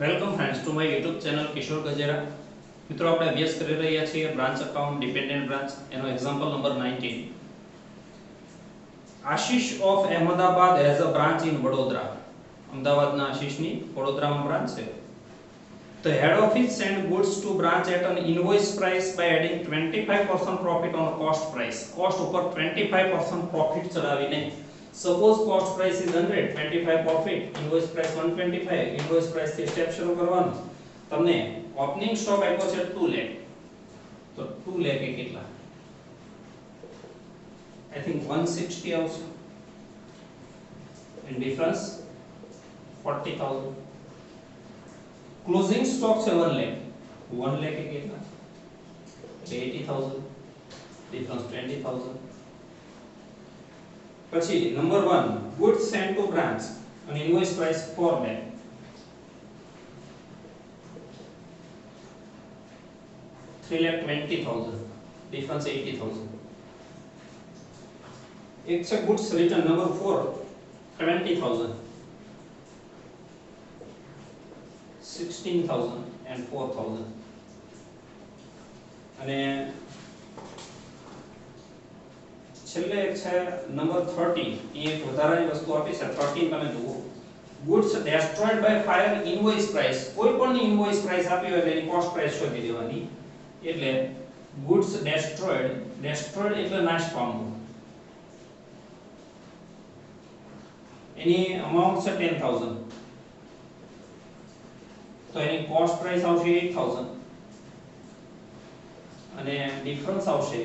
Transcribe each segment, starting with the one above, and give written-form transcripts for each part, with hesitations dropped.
Welcome friends to my YouTube channel Kishor Gajera. મિત્રો આપણે અભ્યાસ કરી રહ્યા છીએ બ્રાન્ચ અકાઉન્ટ ડિપેન્ડન્ટ બ્રાન્ચ એનો example number 19। Ashish of Ahmedabad has a branch in Vadodara. અમદાવાદના આશીષની વડોદરામાં બ્રાન્ચ છે। The head office send goods to branch at an invoice price by adding 25% profit on cost price। cost ઉપર 25% profit ચડાવીને suppose cost price is 100, 25 profit, invoice price 125, invoice price થી step શરૂ કરવાનું। તમને opening stock આપ્યો છે 2 લાખ, તો 2 લાખ એ કેટલા? I think 160 આવશે and difference 40,000। क्लोजिंग स्टॉक છે 1 लाख, 1 लाख એ કેટલા? 80,000, difference 20,000। પછી number 1 goods sent to branch and invoice price 4 lakh, 3,20,000, difference 80,000। एक છે goods return number 4 20,000, 16,000 and 4,000। અને છેલ્લે એક છે નંબર 30, એ એક વધારાની વસ્તુ આપી છે 13, તમે જુઓ goods destroyed by fire invoice price। કોઈ પણ ઇનવોઇસ પ્રાઇસ આપી હોય એટલે એની કોસ્ટ પ્રાઇસ શોધી દેવાની। એટલે goods destroyed, destroyed એટલે નાશ પામવું, એની અમાઉન્ટ છે 10,000, તો એની કોસ્ટ પ્રાઇસ આવશે 8,000 અને ડિફરન્સ આવશે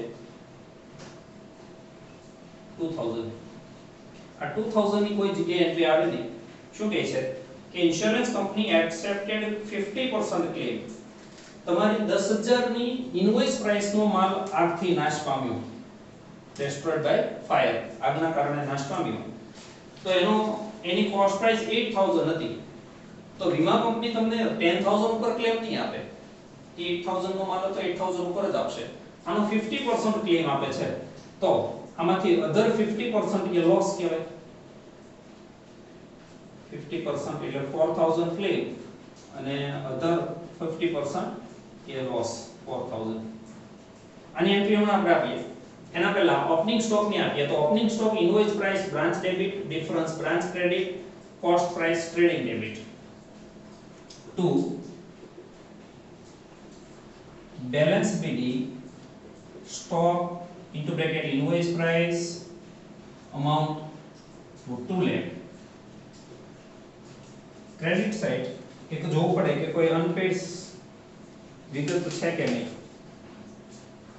2000। આ 2000 ની કોઈ જગ્યાએ એન્ટ્રી આવે નહીં। શું કહે છે કે ઇન્સ્યોરન્સ કંપની એક્સેપ્ટેડ 50% ક્લેમ। તમારી 10,000 ની ઇનવોઇસ પ્રાઇસ નો માલ આગથી નાશ પામ્યો, destroyed by fire, આગના કારણે નાશ પામ્યો, તો એની કોસ્ટ પ્રાઇસ 8,000 હતી। તો વીમા કંપની તમને 10,000 ઉપર ક્લેમ નહીં આપે, 8,000 નો માલ તો 8,000 ઉપર જ આપશે। આનો 50% ક્લેમ આપે છે, તો આમાંથી અધર 50% એ લોસ કહેવાય। 50% એટલે 4,000 ક્લેમ અને અધર 50% એ લોસ 4,000। આની એન્ટ્રી આપણે આપીએ। એના પહેલા ઓપનિંગ સ્ટોક ની આપીએ, તો opening stock invoice price branch debit, difference branch credit, cost price trading debit. 2 balance BD stock into bracket invoice price amount 2 lakh। Credit side એક જોવું પડે કે કોઈ અનપેડ વિગત છે કે નહીં।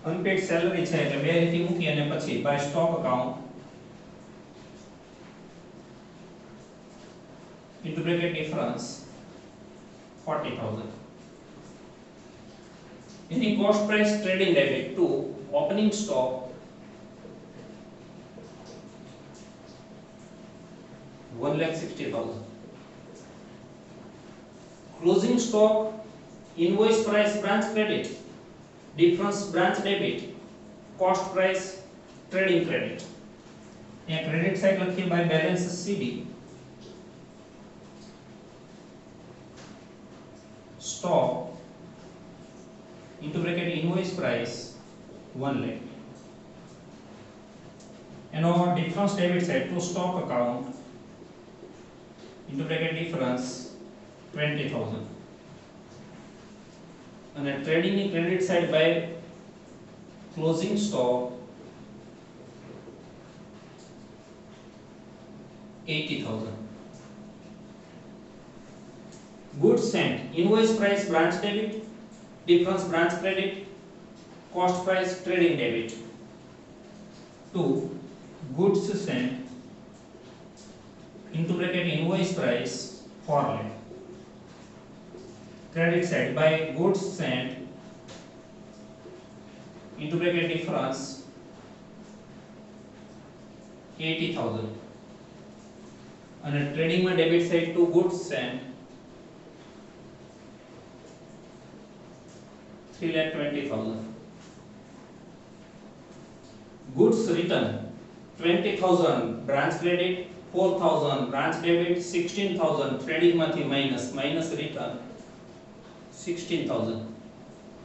અનપેડ સેલરી છે એટલે બે રીતે મૂકી અને પછી by stock account into bracket difference 40,000। any cost price trading debit to opening stock 1,60,000। closing stock invoice price branch credit, difference branch debit, cost price trading credit। यहाँ credit side લખીએ by balance CD, stock into bracket invoice price 1 lakh, એનો difference debit side to stock account into bracket difference 20,000 અને trading ની credit side by closing stock 80,000। goods sent invoice price branch debit, difference branch credit, cost price trading debit। 2 goods sent into bracket invoice price 4 lakh, credit side by goods sent into bracket difference 80,000 અને trading માં debit side to goods sent 3,20,000। goods return 20,000 branch credit, 4000 branch debit 16000 trading માંથી minus return 16000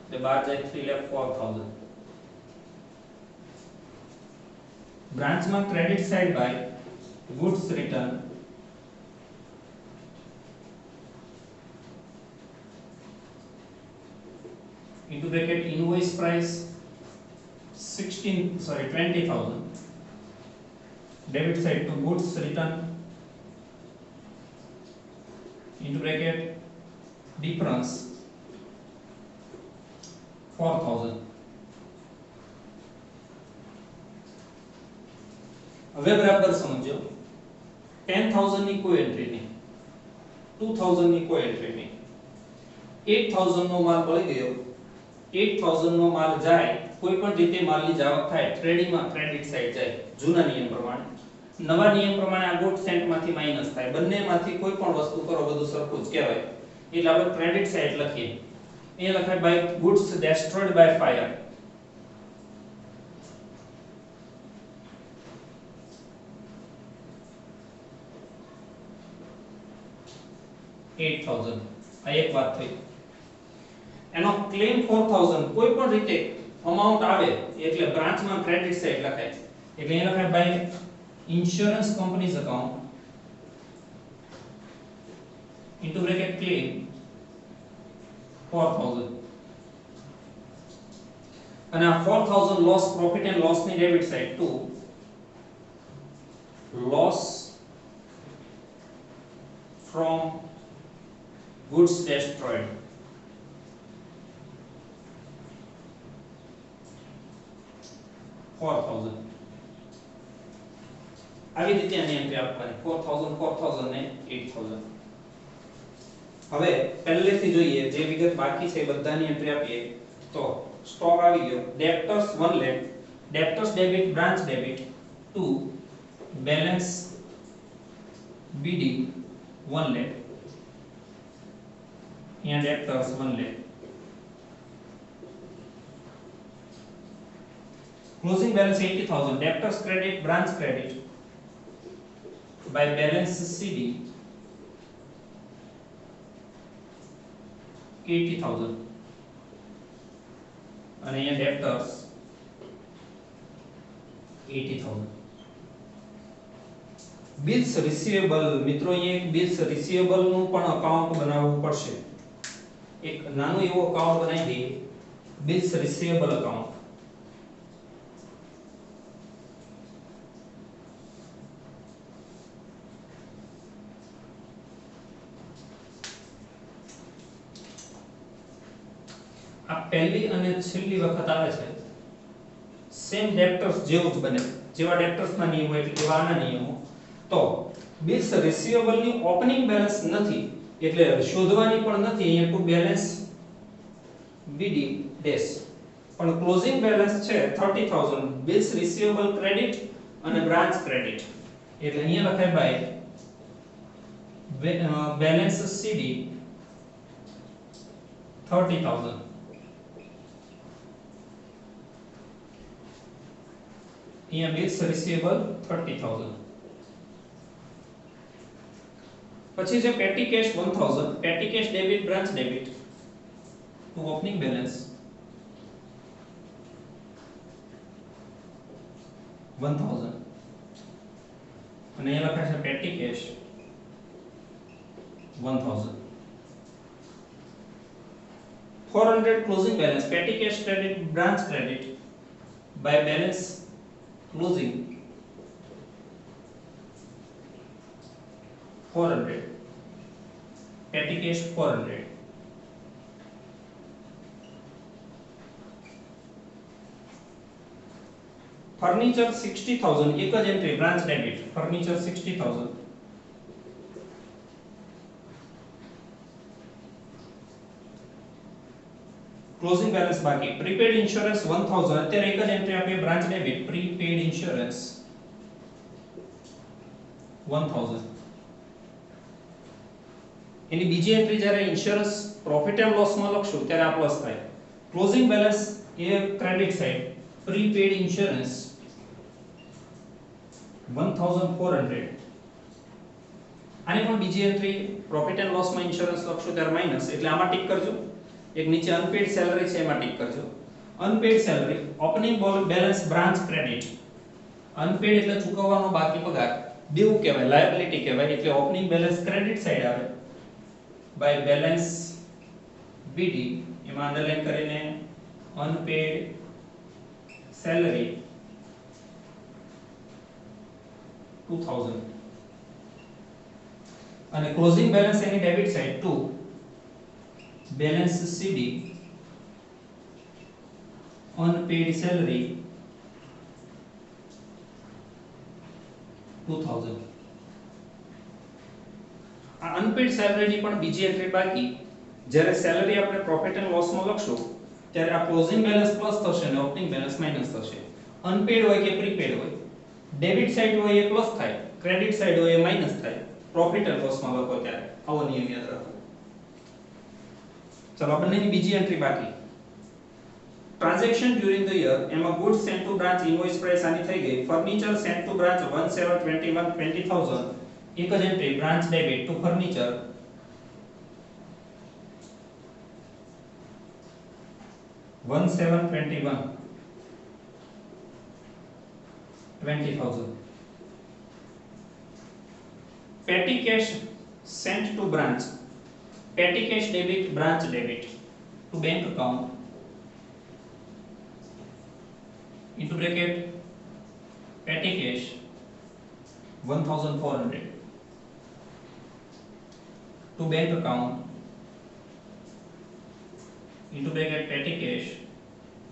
એટલે 12 જાય 3 લેખ 4000 branch માં credit side by goods return into bracket invoice price 20,000 debit side to goods return into bracket difference 4,000 હવે બરાબર સમજો 10,000 ની કોઈ એન્ટ્રી નહીં 2,000 ની કોઈ એન્ટ્રી નહીં 8,000 નો માલ મળી ગયો 8,000 નો માલ જાય કોઈ પણ રીતે માલની જાવક થાય ટ્રેડિંગ માં ક્રેડિટ સાઈડ જાય જૂના નિયમ પ્રમાણે નવા નિયમ પ્રમાણે આ ગુડ સેન્ટ માંથી માઈનસ થાય બંનેમાંથી કોઈ પણ વસ્તુ કરો બધું સરખું જ કહેવાય એટલે આપણે ક્રેડિટ સાઈડ લખીએ અહીંયા લખાય બાય ગુડ્સ ડેસ્ટ્રોયડ બાય ફાયર $8,000 આ એક વાત થઈ એનો ક્લેમ 4000 કોઈ પણ રીતે અમાઉન્ટ આવે એટલે બ્રાન્ચમાં ક્રેડિટ સાઈડ લખાય એટલે અહીં લખાય by insurance companies account into bracket claim 4000 અને આ 4000 લોસ પ્રોફિટ એન્ડ લોસ ની debit side to loss from goods destroyed $4,000 આવી રીતે આની એન્ટ્રી આપવાની 4000 4000 ને 8000 હવે પહેલેથી જોઈએ જે વિગત બાકી છે બધાની એન્ટ્રી આપીએ તો સ્ટોક આવી ગયો debtors 1 lakh debtors debit branch debit two balance BD 1 lakh यहाँ debtors 1 lakh closing balance 80,000 debtors credit branch credit by balance CD 80,000 અને અહીંયા debtors 80,000 bills receivable મિત્રો અહીંયા એક bills receivable નું પણ અકાઉન્ટ બનાવવું પડશે એક નાનું એવું અકાઉન્ટ બનાવી દઈએ bills receivable account આ પહેલી અને છેલ્લી વખત આવે છે સેમ ડેપ્ટર્સ જેવું જ બને જેવા ડેપ્ટર્સ ના નિયમો એટલે એવા આના નિયમો તો bills receivable ની ઓપનિંગ બેલેન્સ નથી એટલે શોધવાની પણ નથી અહીંયા ટુ બેલેન્સ BD ડેશ પણ ક્લોઝિંગ બેલેન્સ છે 30,000 bills receivable ક્રેડિટ અને બ્રાન્ચ ક્રેડિટ એટલે અહીંયા લખાય બાય બેલેન્સ CD 30,000 અહીંયા bills receivable 30,000 પછી છે petty cash 1000 petty cash debit branch debit to opening balance 1000 અને અહીંયા લખાય છે petty cash 1000 400 closing balance petty cash credit branch credit by balance closing 400 petty cash 400 furniture 60,000 एक જ entry branch debit furniture 60,000 closing balance બાકી prepaid insurance 1000 અત્યારે એક જ એન્ટ્રી આપીએ બ્રાન્ચ ડેબિટ પ્રીપેડ ઇન્સ્યોરન્સ 1000 એની બીજી એન્ટ્રી જ્યારે ઇન્સ્યોરન્સ પ્રોફિટ એન્ડ લોસ માં લખશું ત્યારે આ પ્લસ થાય ક્લોઝિંગ બેલેન્સ એ ક્રેડિટ સાઈડ પ્રીપેડ ઇન્સ્યોરન્સ 1400 આને પણ બીજી એન્ટ્રી પ્રોફિટ એન્ડ લોસ માં ઇન્સ્યોરન્સ લખશું ત્યારે માઈનસ, એટલે આમાં ટિક કરજો. એક નીચે અનપેડ સેલરી છે એમાં ટિક કરજો. Unpaid salary opening balance branch credit. Unpaid એટલે ચૂકવવાનો બાકી પગાર, દેવું કહેવાય, લાયબિલિટી કહેવાય, એટલે ઓપનિંગ બેલેન્સ ક્રેડિટ સાઈડ આવે બાય બેલેન્સ બીડી, એમાં અંડરલાઈન કરીને અનપેડ સેલરી 2000 અને ક્લોઝિંગ બેલેન્સ એની ડેબિટ સાઈડ ટુ બેલેન્સ સીડી અનપેડ સેલરી 2000. આ અનપેડ સેલરીની પણ બીજી એન્ટ્રી બાકી. જ્યારે સેલરી આપણે પ્રોફિટ એન્ડ લોસ માં લખશું ત્યારે આ ક્લોઝિંગ બેલેન્સ પ્લસ થશે અને ઓપનિંગ બેલેન્સ માઈનસ થશે. અનપેડ હોય કે પ્રીપેડ હોય, ડેબિટ સાઈડ હોય એ પ્લસ થાય, ક્રેડિટ સાઈડ હોય એ માઈનસ થાય. પ્રોફિટ એન્ડ લોસ માં લખો ત્યારે આવો નિયમ યાદ રાખો. ચલો બંનેની બીજી એન્ટ્રી બાકી. ટ્રાન્ઝેક્શન ડ્યુરિંગ ધ યર, એમાં goods sent to branch invoice price આની થઈ ગઈ. ફર્નિચર સેન્ટ ટુ બ્રાન્ચ 1721 20000, એક જ entry branch debit two furniture 1721 20000. petty cash sent to branch, petty cash debit branch debit to bank account into bracket petty cash 1400 to bank account into bracket petty cash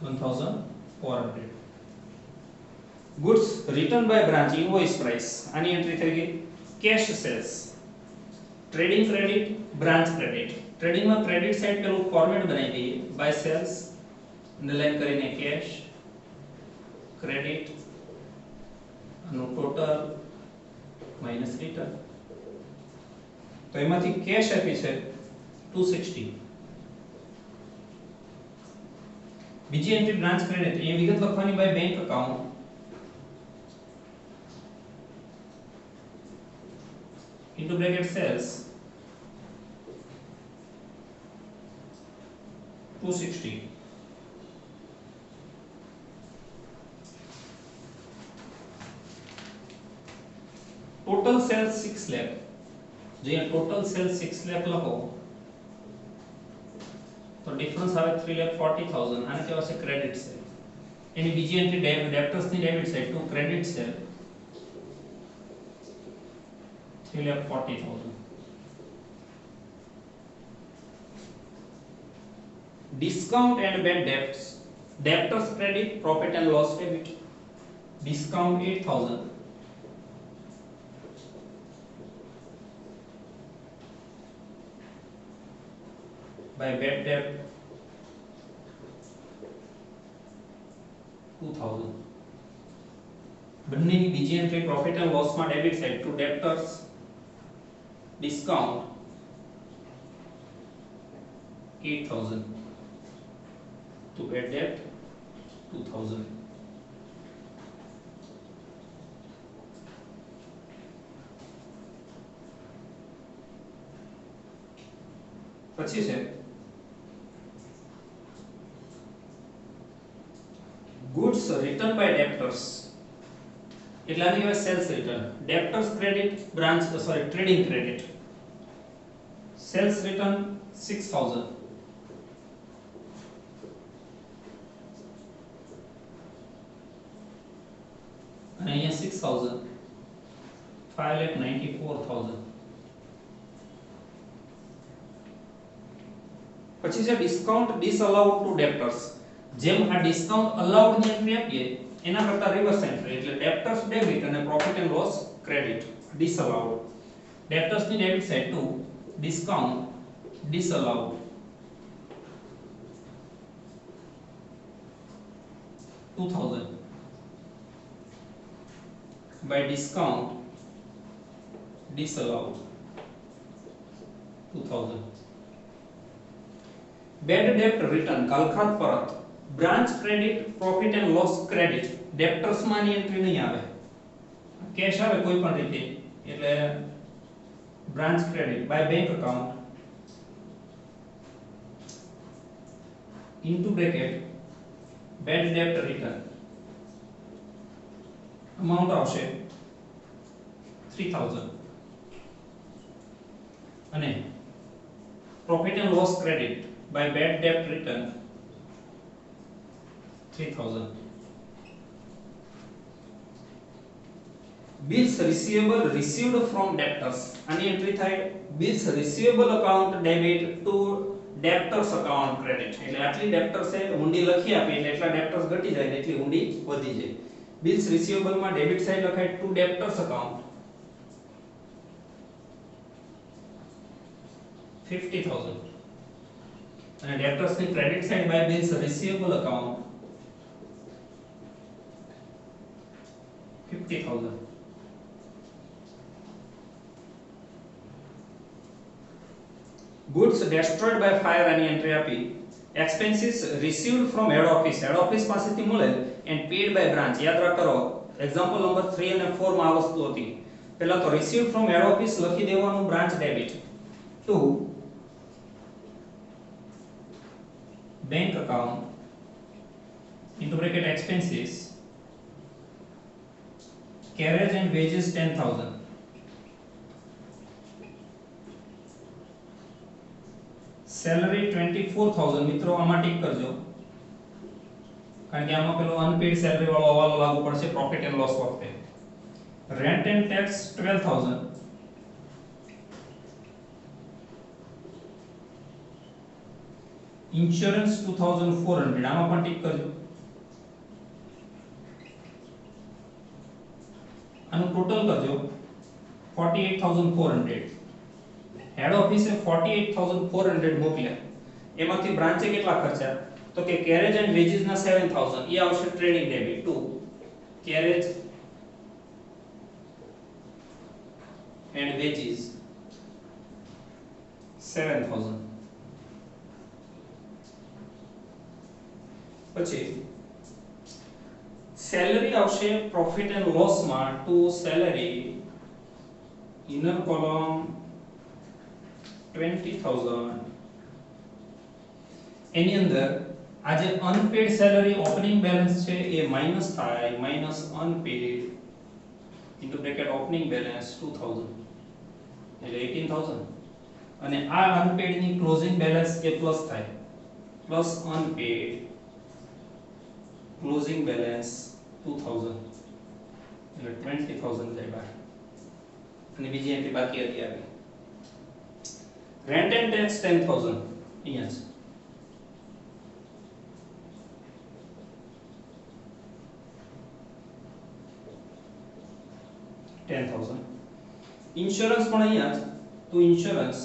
1400. goods returned by branch invoice price આની entry થઈ ગઈ. cash sales trading credit branch credit. trading માં credit side પેલું format બનાવી દઈએ by sales underline કરીને cash credit નો total minus return. તો એમાંથી કેશ આપી છે 260. બીજી એન્ટ્રી બ્રાન્ચ ક્રેડિટ, એ વિગત લખવાની by bank account into bracket sales 260. total sales 6 lakh. જે ટોટલ સેલ્સ 6 લાખ લખો તો ડિફરન્સ આવે 3,40,000. આને કહેવાય છે ક્રેડિટ સેલ. એની બીજી એન્ટ્રી ડેબ્ટર્સ ની debit side to credit sale 3,40,000. discount and bad debts, debtors credit profit and loss debit. discount 8,000 by bad debt 2000. બંનેની બીજી એન્ટ્રી પ્રોફિટ એન્ડ લોસ માં debit side to debtors discount 8000 to bad debt 2000. પછી છે goods returned by debtors, એટલે આની કહેવાય sales return. debtors credit branch trading credit. sales return 6000 અને અહીંયા 6000 5,94,000. પછી છે ડિસ્કાઉન્ટ ડિસઅલાઉડ ટુ ડેબ્ટર્સ. જેમ આ ડિસ્કાઉન્ટ અલાઉડ ની એન્ટ્રી આપીએ એના કરતા રિવર્સ એન્ટ્રી, એટલે ડેબ્ટર્સ ડેબિટ અને profit and loss credit. Disallowed debtors ની debit side to discount disallowed 2000 by discount disallowed 2000. bad debt return કાલખાત પરત branch credit profit and loss credit. debtors માં ની એન્ટ્રી નહીં આવે, કેશ આવે કોઈ પણ રીતે, એટલે branch credit by bank account into bracket bad debt return amount આવશે 3000 અને profit and loss credit by bad debt return 3000. Bills receivable received from debtors આની એન્ટ્રી થાય bills receivable account debit to debtors account credit એટલે આટલી debtors એ હુંડી લખી આપી એટલે એટલા debtors ઘટી જાય એટલી હુંડી વધી જાય. bills receivable માં debit side લખાય to debtors account 50000 અને debtors ની credit side by bills receivable account 50000. goods destroyed by fire આની એન્ટ્રી આપી expenses received from head office પાસેથી મળે and paid by branch યાદ રાખો એક્ઝામ્પલ નંબર 3 અને 4 માં આ વસ્તુ હતી પહેલા તો received from head office લખી દેવાનું branch debit to bank account into bracket expenses carriage and wages 10000 salary 24000 મિત્રો આમાં ટિક કરજો કારણ કે આમાં પેલો અનપેડ સેલરી વાળો હવાલો લાગુ પડશે પ્રોફિટ એન્ડ લોસ વખતે rent and tax 12000 insurance 2400 આમાં પણ ટિક કરજો આનું ટોટલ કરજો 48400 हेड ऑफिस ए 48400 મોકલ્યા એમાંથી બ્રાન્ચે કેટલા ખર્ચા તો કે કેરેજ એન્ડ વેજીસ ના 7000 એ આવશે trading debit to carriage and veggies 7000 પછી સેલરી આવશે પ્રોફિટ એન્ડ લોસ માં ટુ સેલરી ઇનર કોલમ 20000 એની અંદર આ જે અનપેડ સેલરી ઓપનિંગ બેલેન્સ છે એ માઈનસ થાય minus unpaid into bracket opening balance 2000 એટલે 18000 અને આ અનપેડ ની ક્લોઝિંગ બેલેન્સ એ પ્લસ થાય પ્લસ અનપેડ ક્લોઝિંગ બેલેન્સ 2000 એટલે 20000 જાય બહાર અને બીજી એન્ટ્રી બાકી હતી આવી rent and tax 10000 yes 10000 insurance પણ અહીંયા તો insurance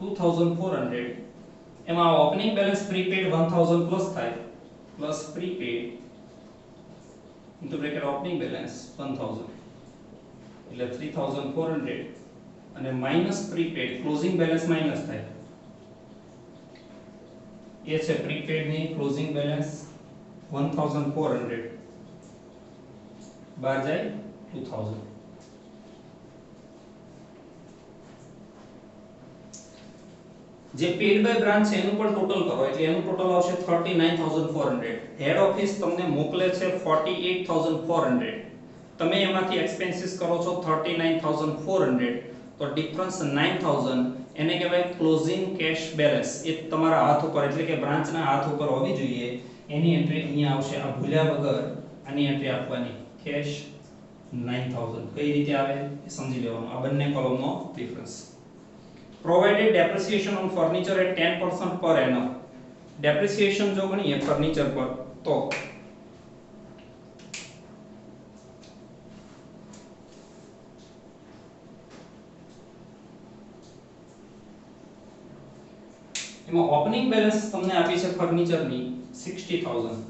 2400 એમાં ઓપનિંગ બેલેન્સ પ્રીપેડ 1000 પ્લસ થાય plus prepaid into bracket opening balance 1000 એટલે 3400 અને minus prepaid closing balance minus થાય એ છે પ્રીપેડ ની ક્લોઝિંગ બેલેન્સ 1400 બહાર જાય 2000 જે પેડ બાય બ્રાન્ચ છે એનું પણ ટોટલ કરો એટલે એનું ટોટલ આવશે 39400 હેડ ઓફિસ તમને મોકલે છે 48400 તમે એમાંથી એક્સપેન્સીસ કરો છો 39400 તો ડિફરન્સ 9000 એને કહેવાય ક્લોઝિંગ કેશ બેલેન્સ એ તમારા હાથ ઉપર એટલે કે બ્રાન્ચના હાથ ઉપર હોવી જોઈએ એની એન્ટ્રી અહીંયા આવશે આ ભૂલ્યા વગર આની એન્ટ્રી આપવાની કેશ 9000 કઈ રીતે આવે એ સમજી લેવાનું આ બંને કોલમનો difference provided depreciation on furniture at 10% per annum depreciation જો ગણીએ ફર્નિચર પર તો એમાં ઓપનિંગ બેલેન્સ તમને આપી છે ફર્નિચર ની 60000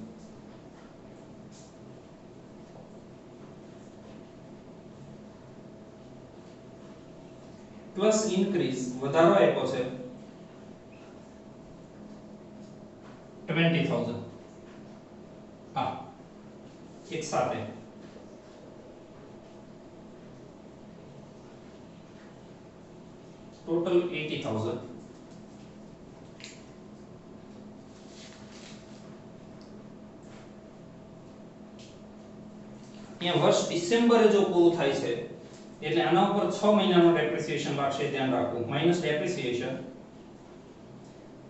પ્લસ ઇન્ક્રીઝ વધારો આપ્યો છે 20000 આ એક સાથે total 80,000. અહીંયા વર્ષ ડિસેમ્બરે જો પૂરું થાય છે એટલે આના ઉપર 6 મહિનાનો ડેપ્રિસિએશન લાગશે, ધ્યાન રાખવું. Minus depreciation.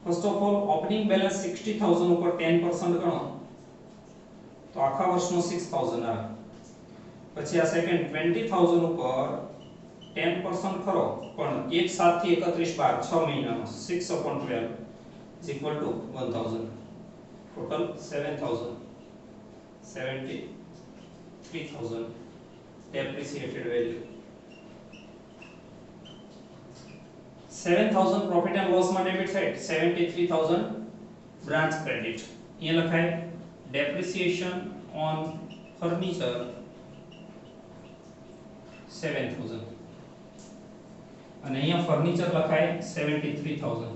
First of all opening balance 60,000 ઉપર 10% ગણો તો આખા વર્ષનો 6,000 આવે. પછી આ સેકન્ડ 20,000 ઉપર 10% ખરો પણ 1 7 થી 31 12 6 મહિનાનો 6/12 is equal to 1000. Total 7,000 73,000 depreciated value. 7,000 profit and loss માં ડેબિટ સાઈડ, 73,000 બ્રાન્ચ ક્રેડિટ. અહીંયા લખાય depreciation on furniture 7,000 અને અહીંયા ફર્નિચર લખાય 73,000.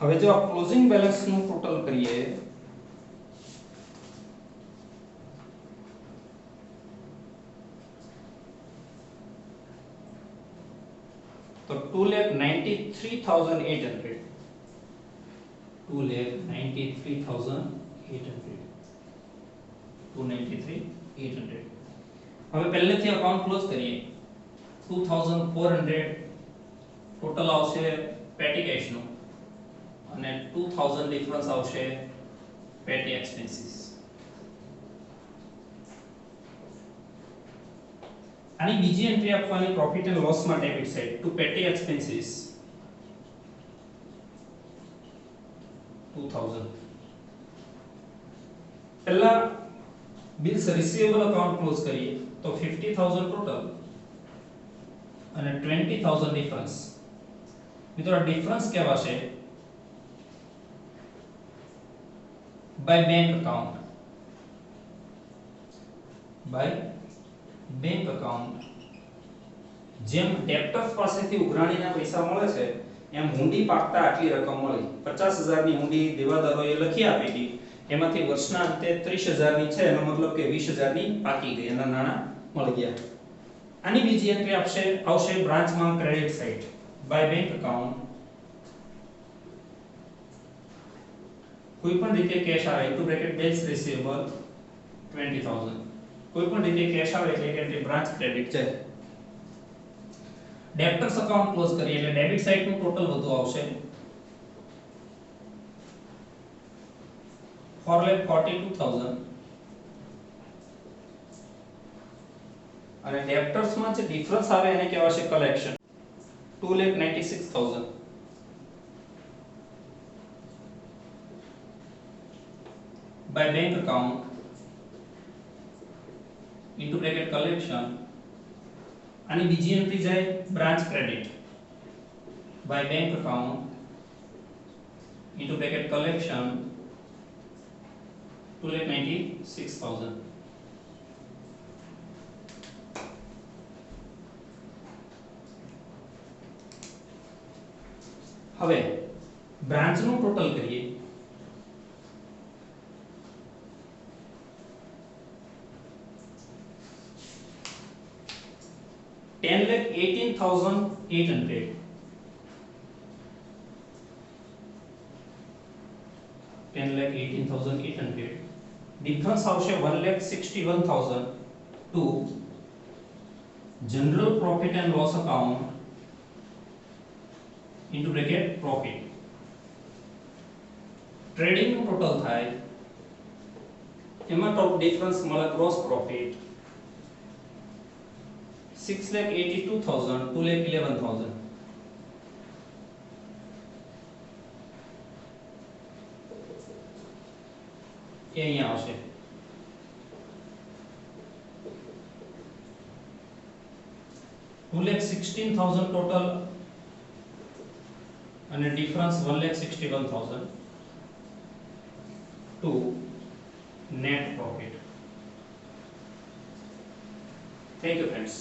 હવે જો આ ક્લોઝિંગ બેલેન્સ નું ટોટલ કરીએ તો 2,93,800. 2,93,800. હવે પહેલેથી અકાઉન્ટ ક્લોઝ કરીએ. 2,400 ટોટલ આવશે પેટી કેશ નું અને 2000 ડિફરન્સ આવશે પેટી એક્સપેન્સીસ. આની બીજી એન્ટ્રી આપવાની પ્રોફિટ એન્ડ લોસ માં ડેબિટ સાઈડ ટુ પેટી એક્સપેન્સીસ 2000. પહેલા બિલ્સ રિસીવેબલ અકાઉન્ટ ક્લોઝ કરીએ તો 50,000 ટોટલ અને 20,000 ડિફરન્સ. મિત્રો આ ડિફરન્સ કહેવાશે by bank account. જેમ ડેપ્ટર્સ પાસેથી ઉઘરાણીના પૈસા મળે છે એમ હુંડી પાકતા આટલી રકમ મળી. 50,000 ની હુંડી દેવાદારોએ લખી આપી હતી, એમાંથી વર્ષના અંતે 30,000 ની છે, એનો મતલબ કે 20,000 ની પાકી ગઈ, એના નાણાં મળી ગયા. આની બીજી એન્ટ્રી આવશે બ્રાન્ચમાં credit side by bank account. કોઈ પણ રીતે કેશ આવે ઇન્ટુ બ્રેકેટ બિલ્સ રિસીવેબલ 20,000. કોઈ પણ રીતે કેશ આવે એટલે કે બ્રાન્ચ ક્રેડિટ છે. ડેબ્ટર્સ અકાઉન્ટ ક્લોઝ કરીએ એટલે ડેબિટ સાઈડ નું ટોટલ વધુ આવશે 4,42,000 અને ડેબ્ટર્સ માં જે ડિફરન્સ આવે એને કહેવાશે collection 2,96,000. by bank account into bracket collection. આની બીજી એન્ટ્રી જાય branch credit by bank account into bracket collection 2,96,000. હવે બ્રાન્ચ નું ટોટલ કરીએ. $10,18,800. $10,18,800. ડિફરન્સ આવશે 1,61,000 to general profit and loss account into bracket profit. Trading નું ટોટલ થાય એમાં ટોપ ડિફરન્સ મળે ગ્રોસ પ્રોફિટ 6,82,000 2,11,000. એ અહીંયા આવશે. $2,16,000 ટોટલ અને difference 1,61,000 to net profit. Thank you friends.